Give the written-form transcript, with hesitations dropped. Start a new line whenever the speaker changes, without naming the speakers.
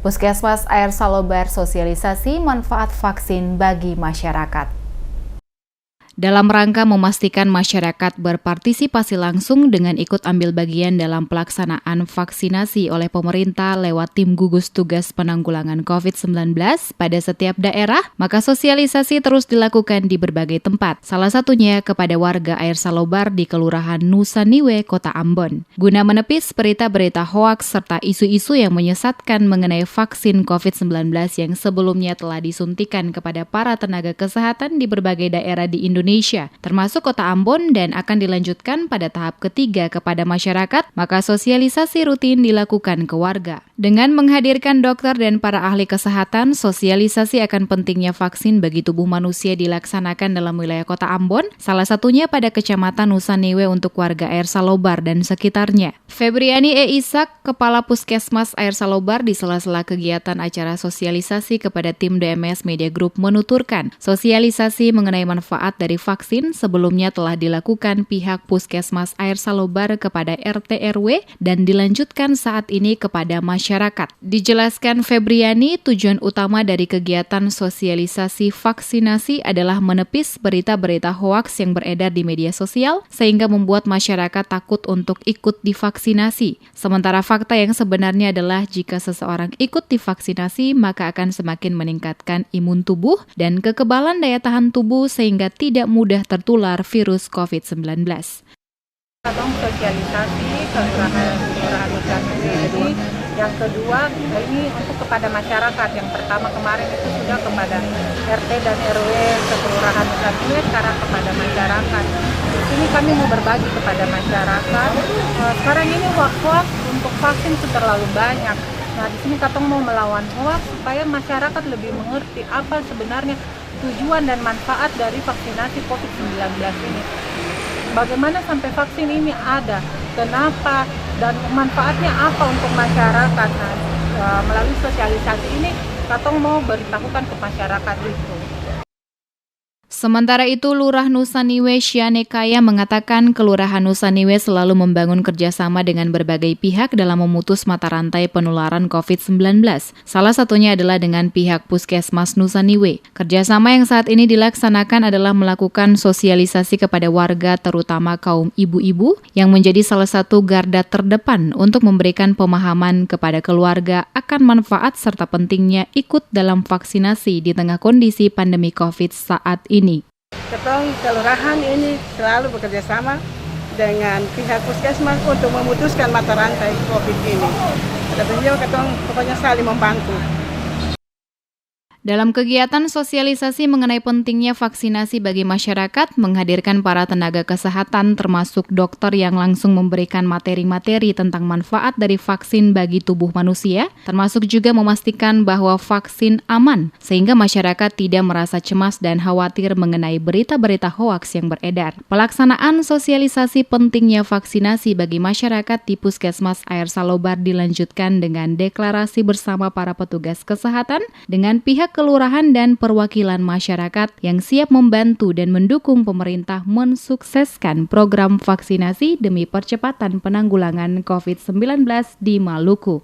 Puskesmas Air Salobar sosialisasi manfaat vaksin bagi masyarakat. Dalam rangka memastikan masyarakat berpartisipasi langsung dengan ikut ambil bagian dalam pelaksanaan vaksinasi oleh pemerintah lewat tim gugus tugas penanggulangan COVID-19 pada setiap daerah, maka sosialisasi terus dilakukan di berbagai tempat, salah satunya kepada warga Air Salobar di Kelurahan Nusaniwe, Kota Ambon. Guna menepis berita-berita hoaks serta isu-isu yang menyesatkan mengenai vaksin COVID-19 yang sebelumnya telah disuntikan kepada para tenaga kesehatan di berbagai daerah di Indonesia, termasuk Kota Ambon, dan akan dilanjutkan pada tahap ketiga kepada masyarakat, maka sosialisasi rutin dilakukan ke warga. Dengan menghadirkan dokter dan para ahli kesehatan, sosialisasi akan pentingnya vaksin bagi tubuh manusia dilaksanakan dalam wilayah Kota Ambon, salah satunya pada Kecamatan Nusaniwe untuk warga Air Salobar dan sekitarnya. Febriani E. Ishak, Kepala Puskesmas Air Salobar, di sela-sela kegiatan acara sosialisasi kepada tim DMS Media Group menuturkan, sosialisasi mengenai manfaat dari vaksin sebelumnya telah dilakukan pihak Puskesmas Air Salobar kepada RT RW dan dilanjutkan saat ini kepada masyarakat. Dijelaskan Febriani, tujuan utama dari kegiatan sosialisasi vaksinasi adalah menepis berita-berita hoaks yang beredar di media sosial sehingga membuat masyarakat takut untuk ikut divaksinasi. Sementara fakta yang sebenarnya adalah jika seseorang ikut divaksinasi maka akan semakin meningkatkan imun tubuh dan kekebalan daya tahan tubuh sehingga tidak mudah tertular virus COVID-19.
Tolong sosialisasi kelurahan Nusaniwe. Yang kedua, ini untuk kepada masyarakat. Yang pertama kemarin itu sudah kepada RT dan RW Kelurahan Nusaniwe, sekarang kepada masyarakat. Di sini kami mau berbagi kepada masyarakat. Sekarang ini hoaks untuk vaksin itu terlalu banyak. Nah, di sini Katong mau melawan hoaks supaya masyarakat lebih mengerti apa sebenarnya tujuan dan manfaat dari vaksinasi COVID-19 ini. Bagaimana sampai vaksin ini ada, kenapa, dan manfaatnya apa untuk masyarakat. Nah, melalui sosialisasi ini, Katong mau beritahukan ke masyarakat itu.
Sementara itu, Lurah Nusaniwe Syanekaya mengatakan Kelurahan Nusaniwe selalu membangun kerjasama dengan berbagai pihak dalam memutus mata rantai penularan COVID-19. Salah satunya adalah dengan pihak Puskesmas Nusaniwe. Kerjasama yang saat ini dilaksanakan adalah melakukan sosialisasi kepada warga, terutama kaum ibu-ibu, yang menjadi salah satu garda terdepan untuk memberikan pemahaman kepada keluarga akan manfaat serta pentingnya ikut dalam vaksinasi di tengah kondisi pandemi COVID saat ini.
Ketong kelurahan ini selalu bekerja sama dengan pihak puskesmas untuk memutuskan mata rantai COVID ini. Ada beliau ketong pokoknya saling membantu.
Dalam kegiatan sosialisasi mengenai pentingnya vaksinasi bagi masyarakat, menghadirkan para tenaga kesehatan termasuk dokter yang langsung memberikan materi-materi tentang manfaat dari vaksin bagi tubuh manusia, termasuk juga memastikan bahwa vaksin aman, sehingga masyarakat tidak merasa cemas dan khawatir mengenai berita-berita hoaks yang beredar. Pelaksanaan sosialisasi pentingnya vaksinasi bagi masyarakat di Puskesmas Air Salobar dilanjutkan dengan deklarasi bersama para petugas kesehatan dengan pihak kelurahan dan perwakilan masyarakat yang siap membantu dan mendukung pemerintah mensukseskan program vaksinasi demi percepatan penanggulangan COVID-19 di Maluku.